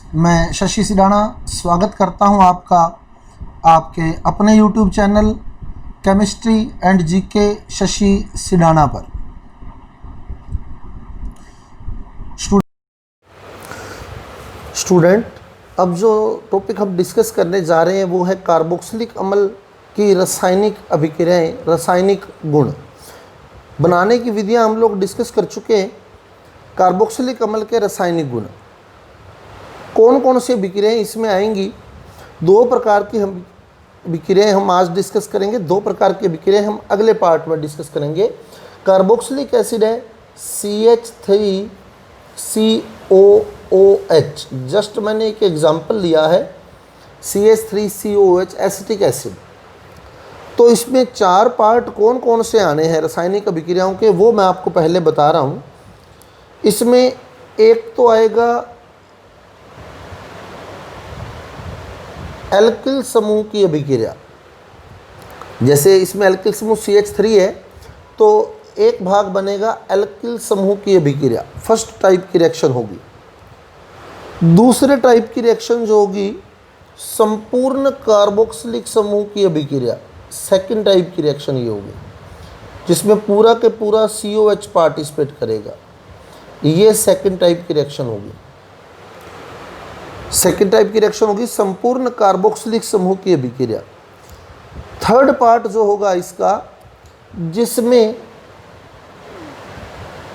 मैं शशि सिडाना स्वागत करता हूं आपका आपके अपने YouTube channel chemistry and GK Shashi Sidana पर। स्टूडेंट, अब जो टॉपिक हम डिस्कस करने जा रहे हैं वो है कार्बोक्सिलिक अम्ल की रासायनिक अभिक्रियाएं, रासायनिक गुण। बनाने की विधियां हम लोग डिस्कस कर चुके हैं। कार्बोक्सिलिक अम्ल के रासायनिक गुण कौन कौन सी अभिक्रियाएं इसमें आएंगी? दो प्रकार की हम अभिक्रियाएं हम आज डिस्कस करेंगे। दो प्रकार की अभिक्रियाएं हम अगले पार्ट में डिस्कस करेंगे। कार्बोक्सिलिक एसिड है CH3COOH। जस्ट मैंने एक एग्जांपल लिया है CH3COOH एसिटिक एसिड। तो इसमें चार पार्ट कौन कौन से आने हैं रासायनिक अभिक्रियाओं के, वो मैं आपको पहले बता रहा हूँ। इसमें एक तो आएगा एल्किल समूह की अभिक्रिया। जैसे इसमें एल्किल समूह CH3 है तो एक भाग बनेगा एल्किल समूह की अभिक्रिया, फर्स्ट टाइप की रिएक्शन होगी। दूसरे टाइप की रिएक्शन जो होगी संपूर्ण कार्बोक्सिलिक समूह की अभिक्रिया, सेकंड टाइप की रिएक्शन ये होगी, जिसमें पूरा के पूरा COH पार्टिसिपेट करेगा। ये सेकंड टाइप की रिएक्शन होगी। सेकेंड टाइप की रिएक्शन होगी संपूर्ण कार्बोक्सिलिक समूह की अभिक्रिया। थर्ड पार्ट जो होगा इसका, जिसमें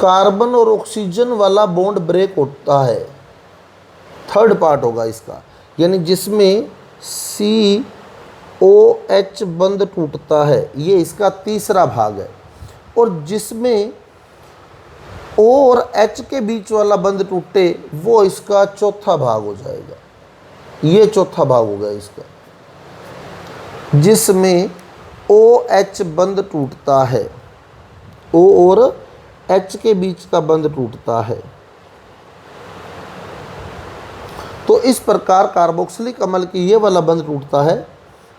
कार्बन और ऑक्सीजन वाला बॉन्ड ब्रेक होता है, थर्ड पार्ट होगा इसका, यानी जिसमें COH बंध टूटता है, ये इसका तीसरा भाग है। और जिसमें O और H के बीच वाला बंध टूटे वो इसका चौथा भाग हो जाएगा। ये चौथा भाग होगा इसका, जिसमें OH बंध टूटता है, O और H के बीच का बंध टूटता है। तो इस प्रकार कार्बोक्सिलिक अम्ल की ये वाला बंध टूटता है,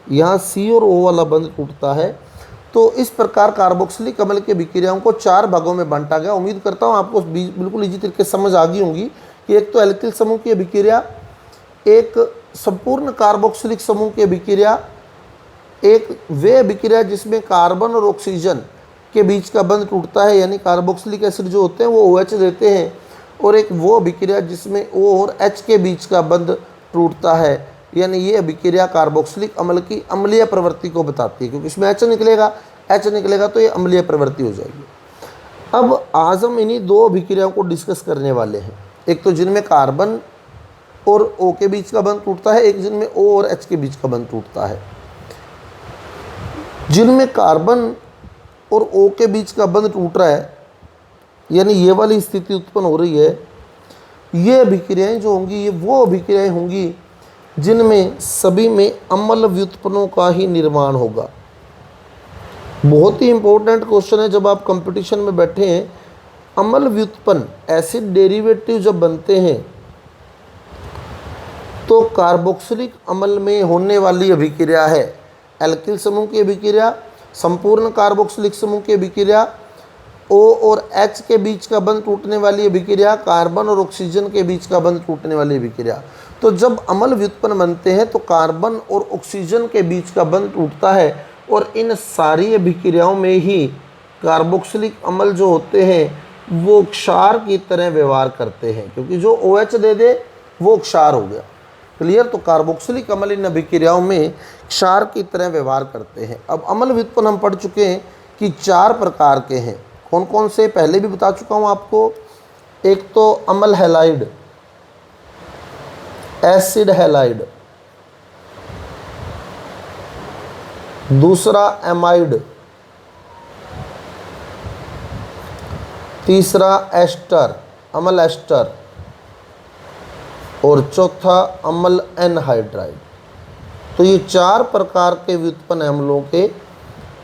यहाँ C और O वाला बंध टूटता है। तो इस प्रकार कार्बोक्सिलिक अम्ल की अभिक्रियाओं को चार भागों में बांटा गया। उम्मीद करता हूँ आपको बिल्कुल इजी तरीके से समझ आ गई होंगी कि एक तो एल्किल समूह की अभिक्रिया, एक संपूर्ण कार्बोक्सिलिक समूह की अभिक्रिया, एक वे अभिक्रिया जिसमें कार्बन और ऑक्सीजन के बीच का बंध टूटता है, यानी कार्बोक्सिलिक एसिड जो होते हैं वो OH देते हैं, और एक वो अभिक्रिया जिसमें O और H के बीच का बंध टूटता है, यानी ये अभिक्रिया कार्बोक्सिलिक अम्ल की अम्लीय प्रवृत्ति को बताती है, क्योंकि इसमें H निकलेगा तो ये अम्लीय प्रवृत्ति हो जाएगी। अब आज हम इन्हीं दो अभिक्रियाओं को डिस्कस करने वाले हैं। एक तो जिनमें कार्बन और O के बीच का बंध टूटता है, एक जिनमें O और H के बीच का बंध टूटता है। जिनमें कार्बन और O के बीच का बंध टूट रहा है, यानी ये वाली स्थिति उत्पन्न हो रही है, ये अभिक्रियाएं जो होंगी ये वो अभिक्रियाएं होंगी जिनमें सभी में अम्ल व्युत्पन्नों का ही निर्माण होगा। बहुत ही इंपॉर्टेंट क्वेश्चन है, जब आप कंपटीशन में बैठे हैं, अम्ल व्युत्पन्न एसिड डेरिवेटिव जब बनते हैं तो कार्बोक्सिलिक अम्ल में होने वाली अभिक्रिया है एल्किल समूह की अभिक्रिया, संपूर्ण कार्बोक्सिलिक समूह की अभिक्रिया, O और H के बीच का बंध टूटने वाली अभिक्रिया, कार्बन और ऑक्सीजन के बीच का बंध टूटने वाली अभिक्रिया। तो जब अम्ल व्युत्पन्न बनते हैं तो कार्बन और ऑक्सीजन के बीच का बंध टूटता है, और इन सारी अभिक्रियाओं में ही कार्बोक्सिलिक अम्ल जो होते हैं वो क्षार की तरह व्यवहार करते हैं, क्योंकि जो OH दे दे वो क्षार हो गया। क्लियर? तो कार्बोक्सिलिक अम्ल इन अभिक्रियाओं में क्षार की तरह व्यवहार करते हैं। अब अम्ल व्युत्पन्न हम पढ़ चुके हैं कि चार प्रकार के हैं। कौन कौन से पहले भी बता चुका हूँ आपको। एक तो अम्ल हैलाइड, एसिड हैलाइड, दूसरा एमाइड, तीसरा एस्टर, अम्ल एस्टर, और चौथा अम्ल एनहाइड्राइड। तो ये चार प्रकार के व्युत्पन्न अम्लों के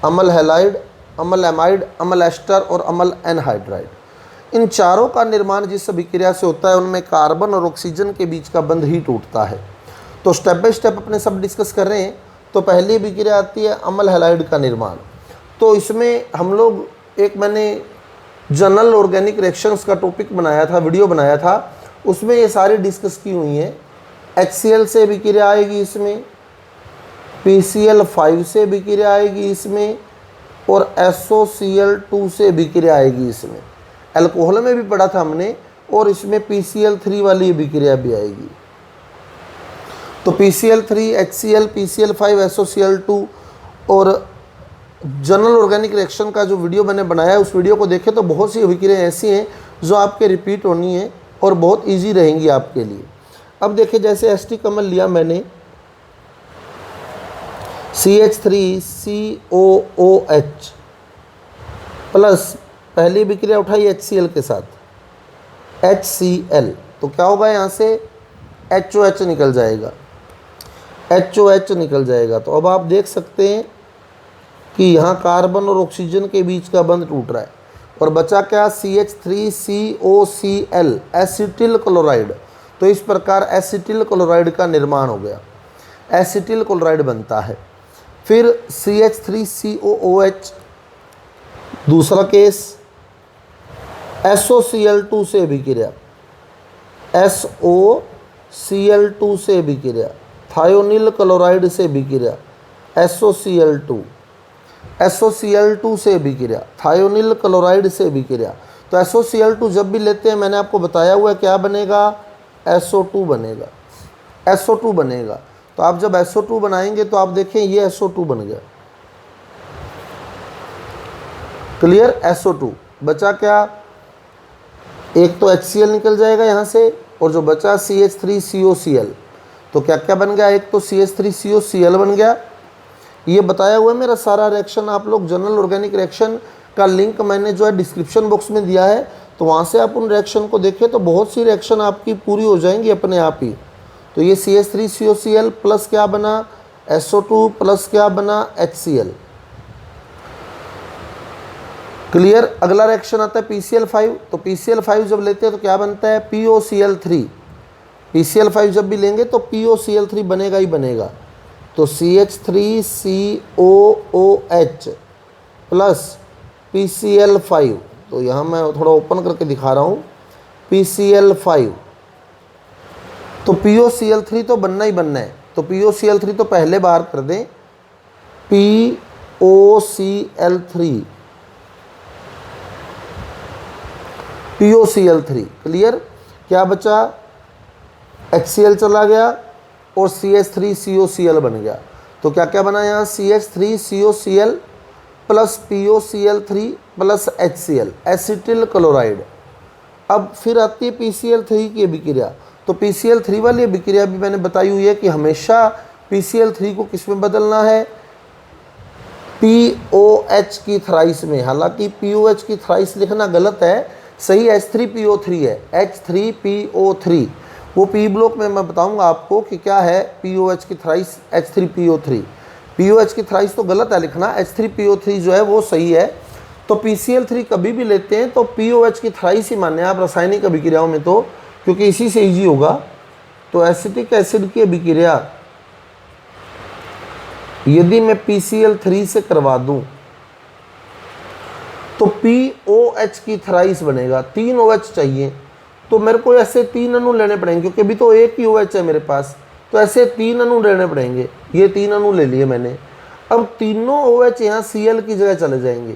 अम्ल हैलाइड, अम्ल एमाइड, अम्ल एस्टर और अम्ल एनहाइड्राइड, इन चारों का निर्माण जिस अभिक्रिया से होता है उनमें कार्बन और ऑक्सीजन के बीच का बंध ही टूटता है। तो स्टेप बाय स्टेप अपने सब डिस्कस कर रहे हैं। तो पहली अभिक्रिया आती है अम्ल हैलाइड का निर्माण। तो इसमें हम लोग मैंने जनरल ऑर्गेनिक रिएक्शंस का टॉपिक बनाया था, वीडियो बनाया था, उसमें ये सारी डिस्कस की हुई हैं। HCl से अभिक्रिया आएगी इसमें, PCl5 से अभिक्रिया आएगी इसमें, और SOCl2 से अभिक्रिया आएगी इसमें। अल्कोहल में भी पढ़ा था हमने, और इसमें PCl3 वाली अभिक्रिया भी आएगी। तो PCl3, HCl, PCl5, SOCl2 और जनरल ऑर्गेनिक रिएक्शन का जो वीडियो मैंने बनाया है उस वीडियो को देखें तो बहुत सी अभिक्रियाएँ ऐसी हैं जो आपके रिपीट होनी है और बहुत इजी रहेंगी आपके लिए। अब देखिए जैसे एसिटिक अम्ल लिया मैंने CH3COOH प्लस पहली अभिक्रिया उठाई HCl के साथ HCl, तो क्या होगा यहाँ से HOH निकल जाएगा, HOH निकल जाएगा। तो अब आप देख सकते हैं कि यहाँ कार्बन और ऑक्सीजन के बीच का बंध टूट रहा है और बचा क्या CH3COCl एसिटिल क्लोराइड। तो इस प्रकार एसिटिल क्लोराइड का निर्माण हो गया, एसिटिल क्लोराइड बनता है। फिर CH3COOH दूसरा केस, SOCl2 से अभिक्रिया, SOCl2 से अभिक्रिया, थायोनिल क्लोराइड से अभिक्रिया, SOCl2 से अभिक्रिया, थायोनिल क्लोराइड से अभिक्रिया। तो SOCl2 जब भी लेते हैं मैंने आपको बताया हुआ क्या बनेगा, SO2 बनेगा, SO2 बनेगा। तो आप जब SO2 बनाएंगे तो आप देखें ये SO2 बन गया, क्लियर। SO2 बचा क्या, एक तो HCl निकल जाएगा यहाँ से और जो बचा CH3COCl। तो क्या क्या बन गया, एक तो CH3COCl बन गया। ये बताया हुआ है मेरा सारा रिएक्शन, आप लोग जनरल ऑर्गेनिक रिएक्शन का लिंक मैंने जो है डिस्क्रिप्शन बॉक्स में दिया है, तो वहाँ से आप उन रिएक्शन को देखें तो बहुत सी रिएक्शन आपकी पूरी हो जाएंगी अपने आप ही। तो ये CH3COCl प्लस क्या बना, SO2 प्लस क्या बना, HCl, क्लियर। अगला रिएक्शन आता है PCl5। तो PCl5 जब लेते हैं तो क्या बनता है, POCl3। PCl5 जब भी लेंगे तो POCl3 बनेगा ही बनेगा। तो CH3COOH प्लस PCl5, तो यहाँ मैं थोड़ा ओपन करके दिखा रहा हूँ, PCl5। तो POCl3 तो बनना ही बनना है, तो POCl3 तो पहले बाहर कर दें, POCl3, POCl3, क्लियर। क्या बचा, HCl चला गया और CH3COCl बन गया। तो क्या क्या बना यहाँ, CH3COCl plus POCl3 plus HCl, acetyl chloride. अब फिर आती है PCl3 की अभिक्रिया। तो PCl3 वाली अभिक्रिया भी मैंने बताई हुई है कि हमेशा PCl3 को किस में बदलना है, POH की थ्राइस में। हालांकि POH की थ्राइस लिखना गलत है, सही H3PO3 है, H3PO3। वो P ब्लॉक में मैं बताऊंगा आपको कि क्या है POH की थ्राइस, H3PO3। POH की थ्राइस तो गलत है लिखना, H3PO3 जो है वो सही है। तो PCl3 कभी भी लेते हैं तो POH की थ्राइस ही माने आप रासायनिक अभिक्रियाओं में, तो क्योंकि इसी से ईजी होगा। तो एसिटिक एसिड की अभिक्रिया यदि मैं PCl3 से करवा दूं तो POH की थ्राइस बनेगा। 3 OH चाहिए तो मेरे को ऐसे 3 अणु लेने पड़ेंगे, क्योंकि अभी तो एक ही OH है मेरे पास, तो ऐसे 3 अणु लेने पड़ेंगे। ये 3 अणु ले लिए मैंने। अब तीनों OH यहाँ Cl की जगह चले जाएंगे,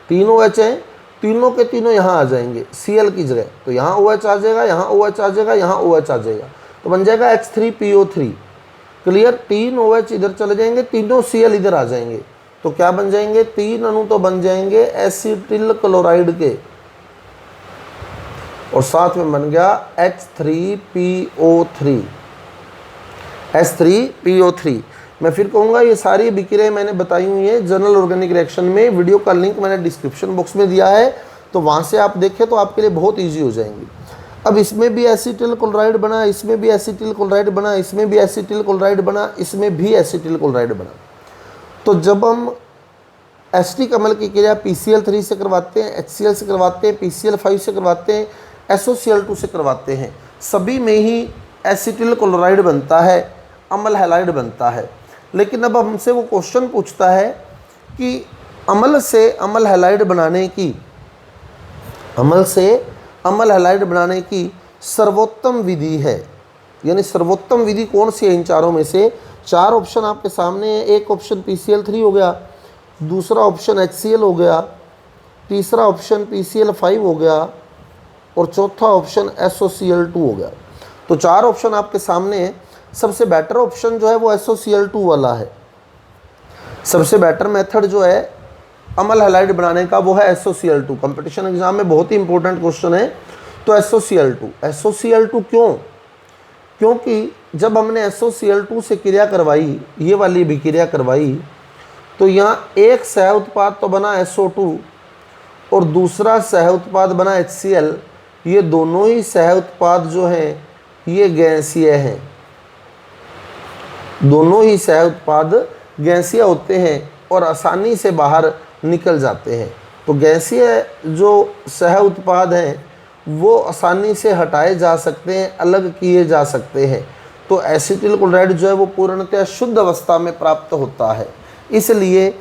3 OH हैं, तीनों के तीनों यहाँ आ जाएंगे Cl की जगह। तो यहाँ OH आ जाएगा, यहाँ OH आ जाएगा, यहाँ OH आ जाएगा, तो बन जाएगा H3PO3, क्लियर। 3 OH इधर चले जाएंगे, तीनों Cl इधर आ जाएंगे, तो क्या बन जाएंगे, 3 अणु तो बन जाएंगे एसिटिल क्लोराइड के, और साथ में बन गया H3PO3, H3PO3। मैं फिर कहूँगा ये सारी अभिक्रियाएं मैंने बताई हुई हैं जनरल ऑर्गेनिक रिएक्शन में, वीडियो का लिंक मैंने डिस्क्रिप्शन बॉक्स में दिया है, तो वहाँ से आप देखें तो आपके लिए बहुत ईजी हो जाएंगी। अब इसमें भी एसिटिल क्लोराइड बना, इसमें भी एसिटिल क्लोराइड बना, इसमें भी एसिटिल क्लोराइड बना, इसमें भी एसिटिल क्लोराइड बना। तो जब हम एसिटिक अम्ल की क्रिया PCl3 से करवाते हैं, HCl से करवाते हैं, PCl5 से करवाते हैं, SOCl2 से करवाते हैं, सभी में ही एसिटिल क्लोराइड बनता है, अम्ल हैलाइड बनता है। लेकिन अब हमसे वो क्वेश्चन पूछता है कि अम्ल से अम्ल हैलाइड बनाने की, अम्ल से अम्ल हैलाइड बनाने की सर्वोत्तम विधि है, यानी सर्वोत्तम विधि कौन सी है इन चारों में से? 4 ऑप्शन आपके सामने है। एक ऑप्शन PCl3 हो गया, दूसरा ऑप्शन HCl हो गया, तीसरा ऑप्शन PCl5 हो गया और चौथा ऑप्शन SOCl2 हो गया। तो 4 ऑप्शन आपके सामने है। सबसे बेटर ऑप्शन जो है वो SOCl2 वाला है। सबसे बेटर मेथड जो है अमल हैलाइड बनाने का वो है SOCl2। कंपटीशन एग्जाम में बहुत ही इंपॉर्टेंट क्वेश्चन है। तो SOCl2 क्यों? क्योंकि जब हमने SOCl2 से क्रिया करवाई, ये वाली भी क्रिया करवाई, तो यहाँ एक सह उत्पाद तो बना SO2 और दूसरा सह उत्पाद बना HCl। ये दोनों ही सह उत्पाद जो हैं ये गैसीय हैं। दोनों ही सह उत्पाद गैसीय होते हैं और आसानी से बाहर निकल जाते हैं। तो गैसीय जो सह उत्पाद हैं वो आसानी से हटाए जा सकते हैं, अलग किए जा सकते हैं। तो एसिटिल क्लोराइड जो है वो पूर्णतः शुद्ध अवस्था में प्राप्त होता है। इसलिए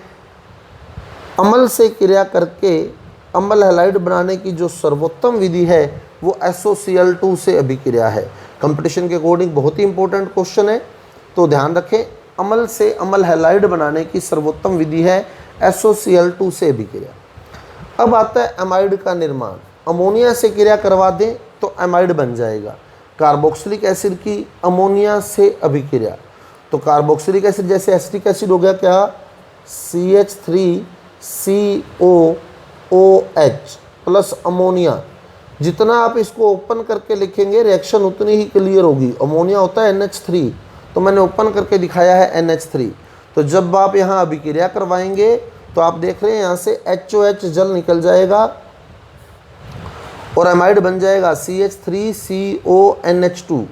अमल से क्रिया करके अम्ल हैलाइड बनाने की जो सर्वोत्तम विधि है वो SOCl2 से अभिक्रिया है। कंपटीशन के अकॉर्डिंग बहुत ही इंपॉर्टेंट क्वेश्चन है, तो ध्यान रखें। अमल से अम्ल हैलाइड बनाने की सर्वोत्तम विधि है SOCl2 से अभिक्रिया। अब आता है एमाइड का निर्माण। अमोनिया से क्रिया करवा दें तो एमाइड बन जाएगा। कार्बोक्सिलिक एसिड की अमोनिया से अभिक्रिया, तो कार्बोक्सिलिक एसिड जैसे एसिटिक एसिड हो गया क्या, CH3COOH प्लस अमोनिया। जितना आप इसको ओपन करके लिखेंगे रिएक्शन उतनी ही क्लियर होगी। अमोनिया होता है NH3, तो मैंने ओपन करके दिखाया है NH3। तो जब आप यहाँ अभिक्रिया करवाएंगे तो आप देख रहे हैं यहाँ से HOH जल निकल जाएगा और एमाइड बन जाएगा CH3CONH2।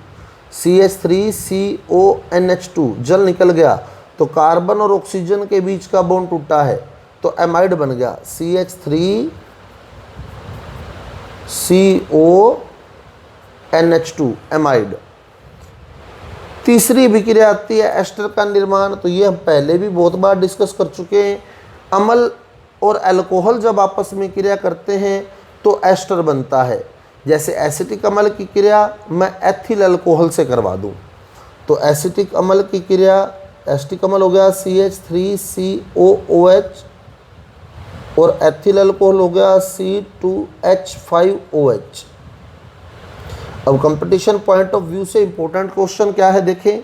CH3CONH2 जल निकल गया तो कार्बन और ऑक्सीजन के बीच का बॉन्ड टूटा है तो एमाइड बन गया CH3CONH2 एमाइड। तीसरी अभिक्रिया आती है एस्टर का निर्माण। तो ये हम पहले भी बहुत बार डिस्कस कर चुके हैं। अम्ल और अल्कोहल जब आपस में क्रिया करते हैं तो एस्टर बनता है। जैसे एसिटिक अम्ल की क्रिया मैं एथिल अल्कोहल से करवा दूं तो एसिटिक अम्ल की क्रिया, एसिटिक अम्ल हो गया CH3COOH और एथिल अल्कोहल हो गया C2H5OH। अब कंपटीशन पॉइंट ऑफ व्यू से इंपॉर्टेंट क्वेश्चन क्या है देखें।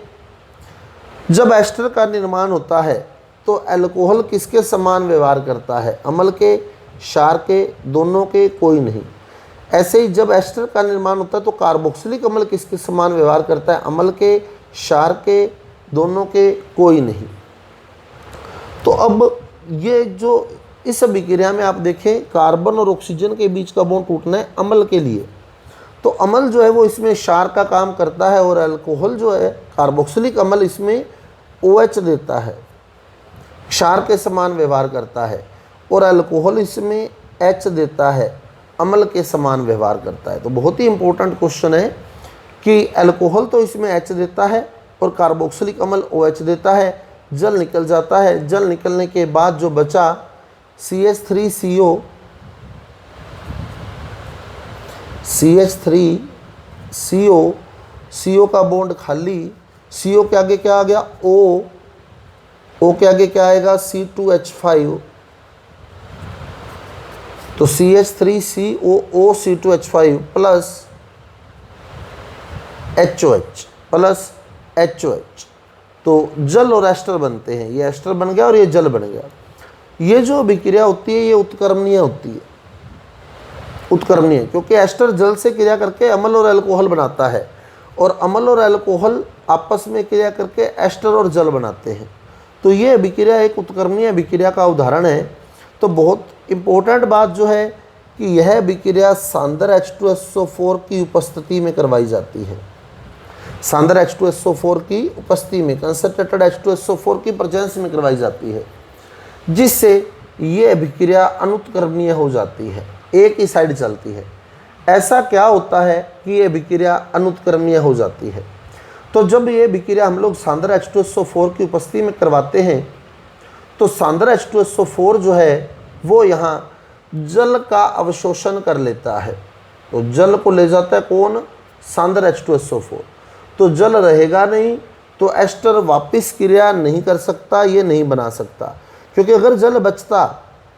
जब एस्टर का निर्माण होता है तो अल्कोहल किसके समान व्यवहार करता है, अम्ल के, क्षार के, दोनों के, कोई नहीं। ऐसे ही जब एस्टर का निर्माण होता है तो कार्बोक्सिलिक अम्ल किसके समान व्यवहार करता है, अम्ल के, क्षार के, दोनों के, कोई नहीं। तो अब ये जो इस अभिक्रिया में आप देखें कार्बन और ऑक्सीजन के बीच का बॉन्ड टूटना है अम्ल के लिए, तो अम्ल जो है वो इसमें क्षार का काम करता है और अल्कोहल जो है कार्बोक्सिलिक अम्ल इसमें OH देता है, क्षार के समान व्यवहार करता है और अल्कोहल इसमें H देता है, अम्ल के समान व्यवहार करता है। तो बहुत ही इंपॉर्टेंट क्वेश्चन है कि अल्कोहल तो इसमें H देता है और कार्बोक्सिलिक अम्ल OH देता है। जल निकल जाता है, जल निकलने के बाद जो बचा CH3CO का बॉन्ड खाली, CO के आगे क्या आ गया O के आगे क्या आएगा C2H5, तो CH3COO C2H5 प्लस HOH, तो जल और एस्टर बनते हैं। ये एस्टर बन गया और ये जल बन गया। ये जो अभिक्रिया होती है ये उत्क्रमणीय होती है, उत्क्रमणीय, क्योंकि एस्टर जल से क्रिया करके अम्ल और अल्कोहल बनाता है और अम्ल और अल्कोहल आपस में क्रिया करके एस्टर और जल बनाते हैं। तो ये अभिक्रिया एक उत्क्रमणीय अभिक्रिया का उदाहरण है। तो बहुत इम्पोर्टेंट बात जो है कि यह अभिक्रिया सांद्र H2SO4 की उपस्थिति में करवाई जाती है। सांद्र H2SO4 की उपस्थिति में, कंसंट्रेटेड H2SO4 की प्रेजेंस में करवाई जाती है, जिससे ये अभिक्रिया अनुत्क्रमणीय हो जाती है, एक ही साइड चलती है। ऐसा क्या होता है कि ये अभिक्रिया अनुत्क्रमणीय हो जाती है? तो जब ये अभिक्रिया हम लोग सांद्र H2SO4 की उपस्थिति में करवाते हैं तो सांद्र H2SO4 जो है वो यहाँ जल का अवशोषण कर लेता है। तो जल को ले जाता है कौन, सांद्र H2SO4। तो जल रहेगा नहीं, तो एस्टर वापस क्रिया नहीं कर सकता, ये नहीं बना सकता। क्योंकि अगर जल बचता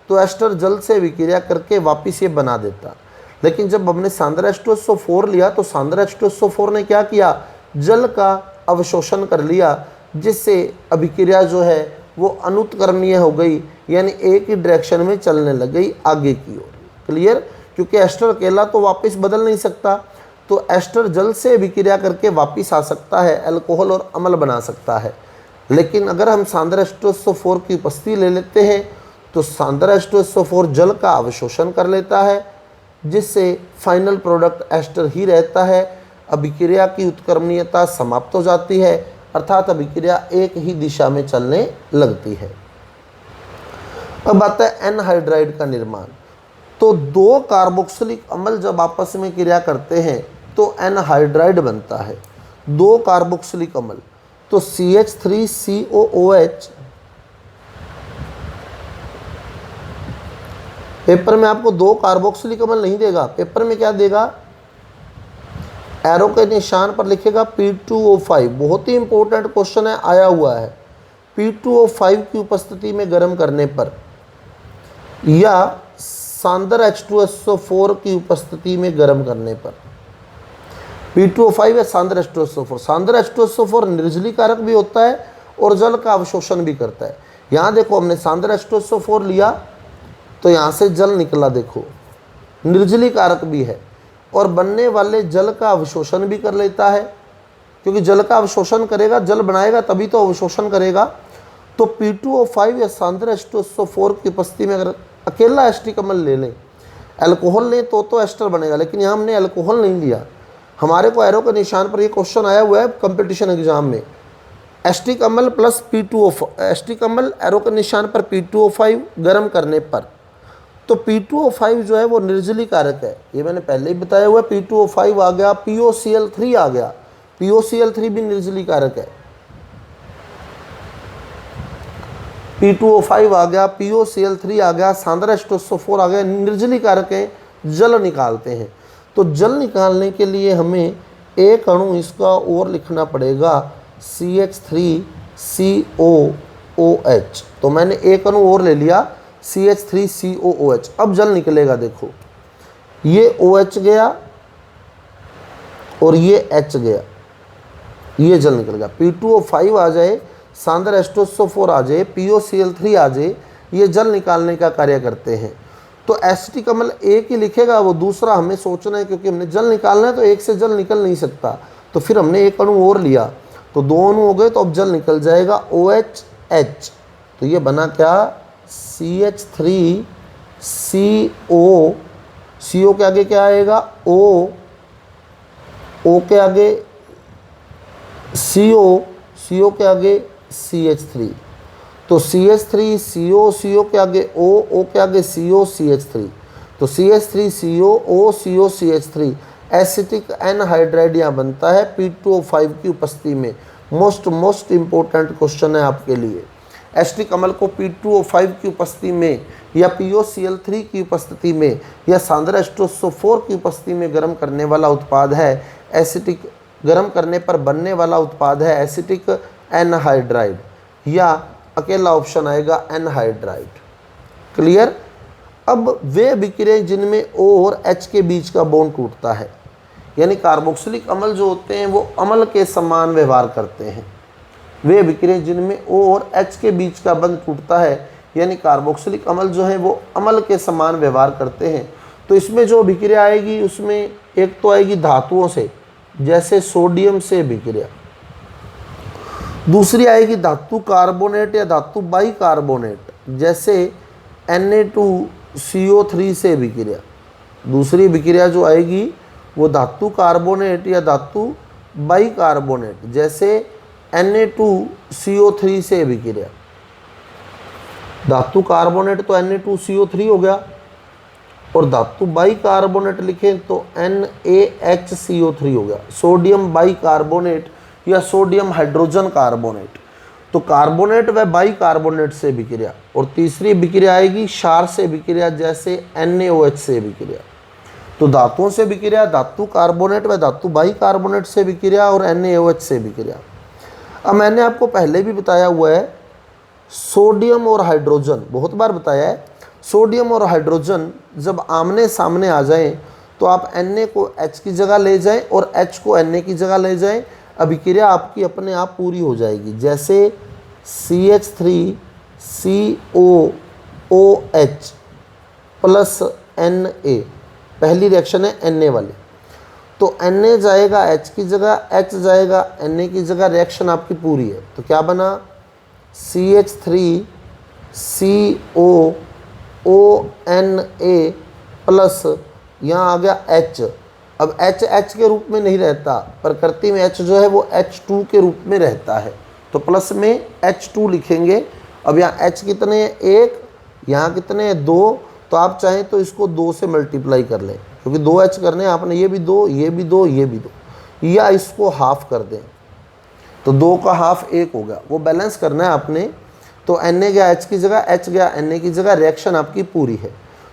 तो एस्टर जल से विक्रिया करके वापस ये बना देता। लेकिन जब हमने सांद्र H2SO4 लिया तो सांद्र H2SO4 ने क्या किया, जल का अवशोषण कर लिया, जिससे अभिक्रिया जो है वो अनुत्क्रमणीय हो गई, यानी एक ही डायरेक्शन में चलने लग गई आगे की ओर। क्लियर? क्योंकि एस्टर अकेला तो वापस बदल नहीं सकता, तो एस्टर जल से विक्रिया करके वापस आ सकता है, अल्कोहल और अम्ल बना सकता है। लेकिन अगर हम सांद्र H2SO4 की उपस्थिति ले लेते हैं तो सांद्र H2SO4 जल का अवशोषण कर लेता है, जिससे फाइनल प्रोडक्ट एस्टर ही रहता है। अभिक्रिया की उत्क्रमणीयता समाप्त हो जाती है, अर्थात अभिक्रिया एक ही दिशा में चलने लगती है। अब आता है एनहाइड्राइड का निर्माण। तो दो कार्बोक्सिलिक अम्ल जब आपस में क्रिया करते हैं तो एनहाइड्राइड बनता है। दो कार्बोक्सिलिक अम्ल, तो CH3COOH, पेपर में आपको दो कार्बोक्सिलिक अम्ल नहीं देगा, पेपर में क्या देगा, एरो के निशान पर लिखेगा P2O5। बहुत ही इंपॉर्टेंट क्वेश्चन है, आया हुआ है। P2O5 की उपस्थिति में गर्म करने पर या सांद्र H2SO4 की उपस्थिति में गर्म करने पर, P2O5 या सांद्र H2SO4। सांद्र H2SO4 निर्जली कारक भी होता है और जल का अवशोषण भी करता है। यहाँ देखो हमने सांद्र H2SO4 लिया तो यहाँ से जल निकला, देखो निर्जली कारक भी है और बनने वाले जल का अवशोषण भी कर लेता है, क्योंकि जल का अवशोषण करेगा, जल बनाएगा तभी तो अवशोषण करेगा। तो P2O5 या सांद्र H2SO4 की उपस्थिति में अगर अकेला एस्टिक अम्ल ले लें, अल्कोहल लें तो एस्टर बनेगा, लेकिन यहाँ हमने अल्कोहल नहीं लिया। हमारे को एरो के निशान पर ये क्वेश्चन आया हुआ है कंपटीशन एग्जाम में, एस्टिक अम्ल प्लस P2O5, एस्टिक अम्ल एरो के निशान पर P2O5 गर्म करने पर, तो P2O5 जो है वो निर्जली कारक है, ये मैंने पहले ही बताया हुआ है। P2O5 आ गया, POCl3 आ गया, POCl3 भी निर्जली कारक है। P2O5 आ गया, POCl3 आ गया, सांद्र H2SO4 आ गया, निर्जली कारक है, जल निकालते हैं। तो जल निकालने के लिए हमें एक अणु इसका और लिखना पड़ेगा, CH3COOH। तो मैंने एक अणु और ले लिया, CH3COOH। अब जल निकलेगा, देखो ये OH गया और ये H गया, ये जल निकल गया। P2O5 आ जाए, सांद्र H2SO4 आ जाए, POCl3 आ जाए, ये जल निकालने का कार्य करते हैं। तो एसिटिक अम्ल एक ही लिखेगा, वो दूसरा हमें सोचना है, क्योंकि हमने जल निकालना है तो एक से जल निकल नहीं सकता। तो फिर हमने एक अणु और लिया, तो दो अणु हो गए, तो अब जल निकल जाएगा OHH। तो ये बना क्या, CH3CO, CO के आगे क्या आएगा, O, O के आगे CO, CO के आगे CH3, तो CH3CO, CO के आगे O, O के आगे CO, CH3, तो CH3CO, CO, CH3 acetic anhydride यहाँ बनता है P2O5 की उपस्थिति में। मोस्ट इम्पोर्टेंट क्वेश्चन है आपके लिए। एसिटिक अम्ल को P2O5 की उपस्थिति में या POCl3 की उपस्थिति में या सांद्र H2SO4 की उपस्थिति में गर्म करने वाला उत्पाद है एसिटिक, गर्म करने पर बनने वाला उत्पाद है एसिटिक एनहाइड्राइड, या अकेला ऑप्शन आएगा एनहाइड्राइड। क्लियर? अब वे अभिक्रियाएं जिनमें O और H के बीच का बॉन्ड टूटता है, यानी कार्बोक्सिलिक अम्ल जो होते हैं वो अम्ल के समान व्यवहार करते हैं। वे अभिक्रियाएं जिनमें O और H के बीच का बंध टूटता है, यानी कार्बोक्सिलिक अम्ल जो है वो अम्ल के समान व्यवहार करते हैं। तो इसमें जो अभिक्रिया आएगी उसमें एक तो आएगी धातुओं से, जैसे सोडियम से अभिक्रिया, दूसरी आएगी धातु कार्बोनेट या धातु बाई कार्बोनेट, जैसे Na2CO3 से अभिक्रिया। दूसरी अभिक्रिया जो आएगी वो धातु कार्बोनेट या धातु बाई कार्बोनेट, जैसे Na2CO3 से अभिक्रिया। धातु कार्बोनेट तो Na2CO3 हो गया, और धातु बाई कार्बोनेट लिखें तो NaHCO3 हो गया, सोडियम बाई कार्बोनेट या सोडियम हाइड्रोजन कार्बोनेट। तो कार्बोनेट व बाई कार्बोनेट से अभिक्रिया। और तीसरी अभिक्रिया आएगी क्षार से अभिक्रिया, जैसे NaOH से अभिक्रिया। तो धातुओं से विक्रिया, धातु कार्बोनेट व धातु बाइकार्बोनेट से विक्रिया और NaOH से विक्रिया। अब मैंने आपको पहले भी बताया हुआ है, सोडियम और हाइड्रोजन, बहुत बार बताया है, सोडियम और हाइड्रोजन जब आमने सामने आ जाएं तो आप Na को H की जगह ले जाएं और H को Na की जगह ले जाएं, अभिक्रिया आपकी अपने आप पूरी हो जाएगी। जैसे CH3COOH प्लस Na, पहली रिएक्शन है Na वाली, तो Na जाएगा H की जगह, H जाएगा Na की जगह, रिएक्शन आपकी पूरी है। तो क्या बना, CH3COONA प्लस यहाँ आ गया H। अब H के रूप में नहीं रहता, प्रकृति में H जो है वो H2 के रूप में रहता है, तो प्लस में H2 लिखेंगे। अब यहाँ H कितने हैं, 1, यहाँ कितने हैं, 2, तो आप चाहें तो इसको 2 से मल्टीप्लाई कर लें, क्योंकि 2H करने हैं आपने, ये भी 2, ये भी 2, ये भी 2, या इसको हाफ कर दें, तो 2 का हाफ 1 हो गया, वो बैलेंस करना है आपने। तो Na गया H की जगह, H गया Na की जगह, रिएक्शन आपकी पूरी है।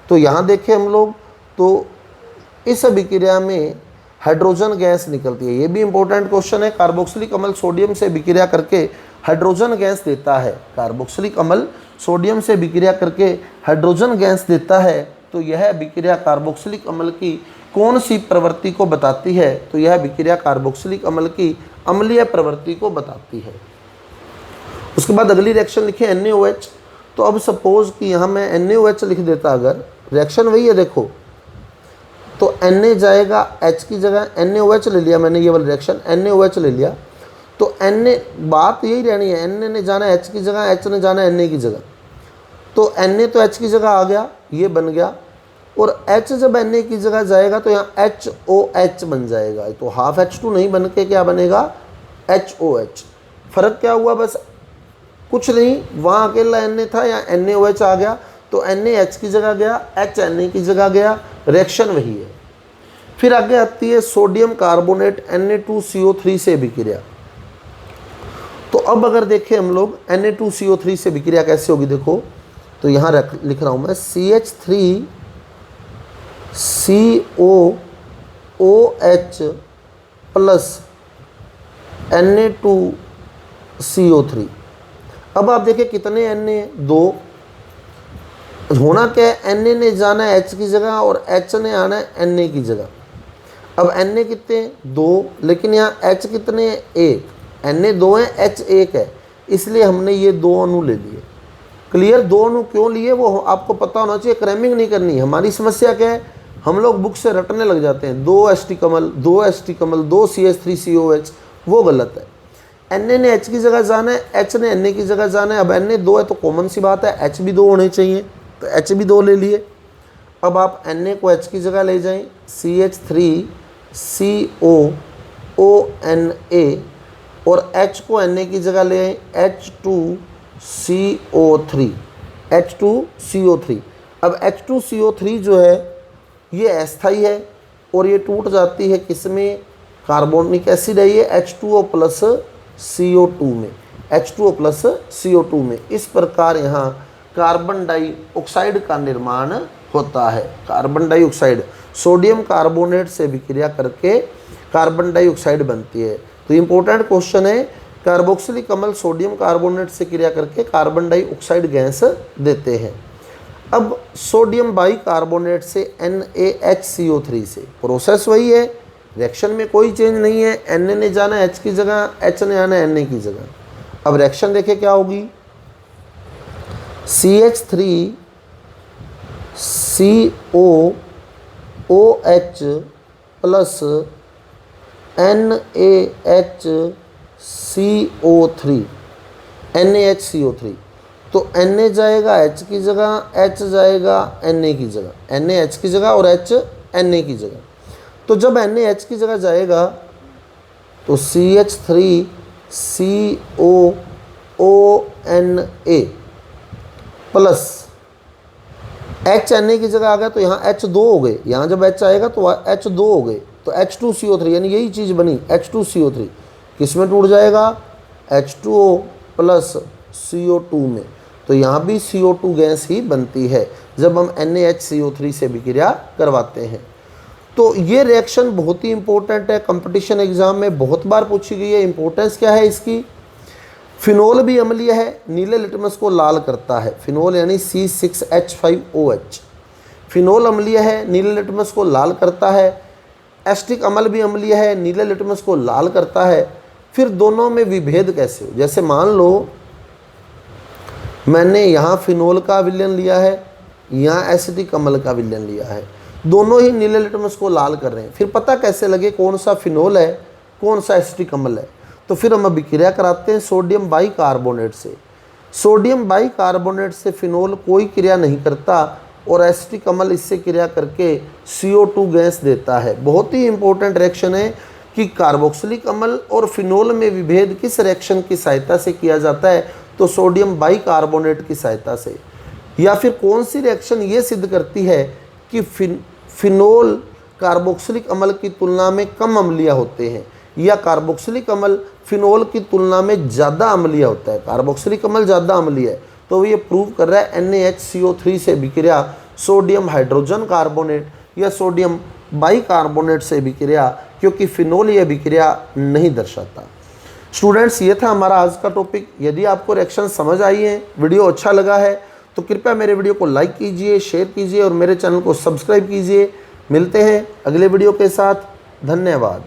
तो यहाँ देखें हम लोग, तो इस अभिक्रिया में हाइड्रोजन गैस निकलती है, ये भी इंपॉर्टेंट क्वेश्चन है। कार्बोक्सिलिक अम्ल सोडियम से विक्रिया करके हाइड्रोजन गैस देता है, कार्बोक्सिलिक अम्ल सोडियम से विक्रिया करके हाइड्रोजन गैस देता है, तो यह विक्रिया कार्बोक्सिलिक अम्ल की कौन सी प्रवृत्ति को बताती है, तो यह विक्रिया कार्बोक्सिलिक अम्ल की अम्लीय प्रवृत्ति को बताती है। उसके बाद अगली रिएक्शन लिखे NaOH। तो अब सपोज कि यहाँ मैं NaOH लिख देता, अगर रिएक्शन वही है देखो, तो Na जाएगा H की जगह, NaOH ले लिया मैंने, ये वाला रिएक्शन NaOH ले लिया, तो Na बात यही रहनी है, Na ने जाना H की जगह, H ने जाना Na की जगह, तो Na तो H की जगह आ गया, ये बन गया, और H जब Na की जगह जाएगा तो यहाँ HOH बन जाएगा, तो हाफ H2 नहीं बन के क्या बनेगा, HOH। फर्क क्या हुआ, बस कुछ नहीं, वहाँ अकेला Na था, यहाँ NaOH आ गया, तो Na H की जगह गया, H Na की जगह गया, रिएक्शन वही है। फिर आगे आती है सोडियम कार्बोनेट Na2CO3 से विक्रिया। तो अब अगर देखें हम लोग Na2CO3 से विक्रिया कैसे होगी, देखो, तो यहाँ लिख रहा हूँ मैं, CH3COOH प्लस Na2CO3। अब आप देखिए कितने Na, 2, होना क्या है, Na ने जाना है H की जगह और H ने आना है Na की जगह। अब Na कितने, 2, लेकिन यहाँ H कितने, 1, Na 2 है, H 1 है, इसलिए हमने ये 2 अणु ले लिए। क्लियर, 2 अणु क्यों लिए वो आपको पता होना चाहिए, क्रैमिंग नहीं करनी। हमारी समस्या क्या है, हम लोग बुक से रटने लग जाते हैं, 2 Ht कमल, 2 Ht कमल, 2 CH3COH, वो गलत है। Na ने H की जगह जाना है, H ने Na की जगह जाना है। अब Na 2 है तो कॉमन सी बात है, H भी 2 होने चाहिए, तो H भी 2 ले लिए। अब आप Na को H की जगह ले जाएं, CH3COONA, और H को Na की जगह ले आएँ, H2CO3। अब H2CO3 जो है ये अस्थायी है और ये टूट जाती है किसमें, कार्बोनिक एसिड है ये, H2O प्लस CO2 में, H2O प्लस CO2 में। इस प्रकार यहाँ कार्बन डाइऑक्साइड का निर्माण होता है। कार्बन डाइऑक्साइड सोडियम कार्बोनेट से विक्रिया करके कार्बन डाइऑक्साइड बनती है। तो इम्पोर्टेंट क्वेश्चन है, कार्बोक्सिलिक अम्ल सोडियम कार्बोनेट से क्रिया करके कार्बन डाइऑक्साइड गैस देते हैं। अब सोडियम बाइकार्बोनेट से NaHCO3 से प्रोसेस वही है, रिएक्शन में कोई चेंज नहीं है, Na ने जाना H की जगह, H ने आना Na की जगह। अब रिएक्शन देखें क्या होगी, CH3COOH प्लस NaHCO3, तो Na जाएगा H की जगह, H जाएगा Na की जगह, Na H की जगह और H Na की जगह। तो जब Na H की जगह जाएगा तो CH3COONA प्लस H Na की जगह आ गया, तो यहाँ H 2 हो गए, यहाँ जब H आएगा तो H 2 हो गए, तो H2CO3, यानी यही चीज़ बनी H2CO3, किस में टूट जाएगा, H2O प्लस CO2 में। तो यहाँ भी CO2 गैस ही बनती है जब हम NaHCO3 से विक्रिया करवाते हैं। तो ये रिएक्शन बहुत ही इंपॉर्टेंट है, कंपटीशन एग्जाम में बहुत बार पूछी गई है। इंपॉर्टेंस क्या है इसकी? फिनोल भी अम्लीय है, नीले लिटमस को लाल करता है। फिनोल यानी C6H5OH, फिनोल अम्लीय है, नीले लिटमस को लाल करता है। एस्टिक अम्ल भी अम्लीय है, नीले लिटमस को लाल करता है। फिर दोनों में विभेद कैसे हो? जैसे मान लो मैंने यहाँ फिनोल का विलयन लिया है, यहाँ एसिटिक अम्ल का विलयन लिया है, दोनों ही नीले लिटमस को लाल कर रहे हैं। फिर पता कैसे लगे कौन सा फिनोल है कौन सा एसिटिक अम्ल है? तो फिर हम अभिक्रिया कराते हैं सोडियम बाइकार्बोनेट से। सोडियम बाइकार्बोनेट से फिनोल कोई क्रिया नहीं करता और एसिटिक अम्ल इससे क्रिया करके CO2 गैस देता है। बहुत ही इंपॉर्टेंट रिएक्शन है कि कार्बोक्सिलिक अम्ल और फिनोल में विभेद किस रिएक्शन की सहायता से किया जाता है? तो सोडियम बाइकार्बोनेट की सहायता से। या फिर कौन सी रिएक्शन ये सिद्ध करती है कि फिनोल कार्बोक्सिलिक अम्ल की तुलना में कम अम्लीय होते हैं, या कार्बोक्सिलिक अम्ल फिनोल की तुलना में ज़्यादा अम्लीय होता है? कार्बोक्सिलिक अम्ल ज़्यादा अम्लीय है, तो ये प्रूव कर रहा है NaHCO3 से विक्रिया सोडियम हाइड्रोजन कार्बोनेट या सोडियम बाइकार्बोनेट से विक्रिया, क्योंकि फिनोल ये विक्रिया नहीं दर्शाता। स्टूडेंट्स, ये था हमारा आज का टॉपिक। यदि आपको रिएक्शन समझ आई है, वीडियो अच्छा लगा है, तो कृपया मेरे वीडियो को लाइक कीजिए, शेयर कीजिए और मेरे चैनल को सब्सक्राइब कीजिए। मिलते हैं अगले वीडियो के साथ। धन्यवाद।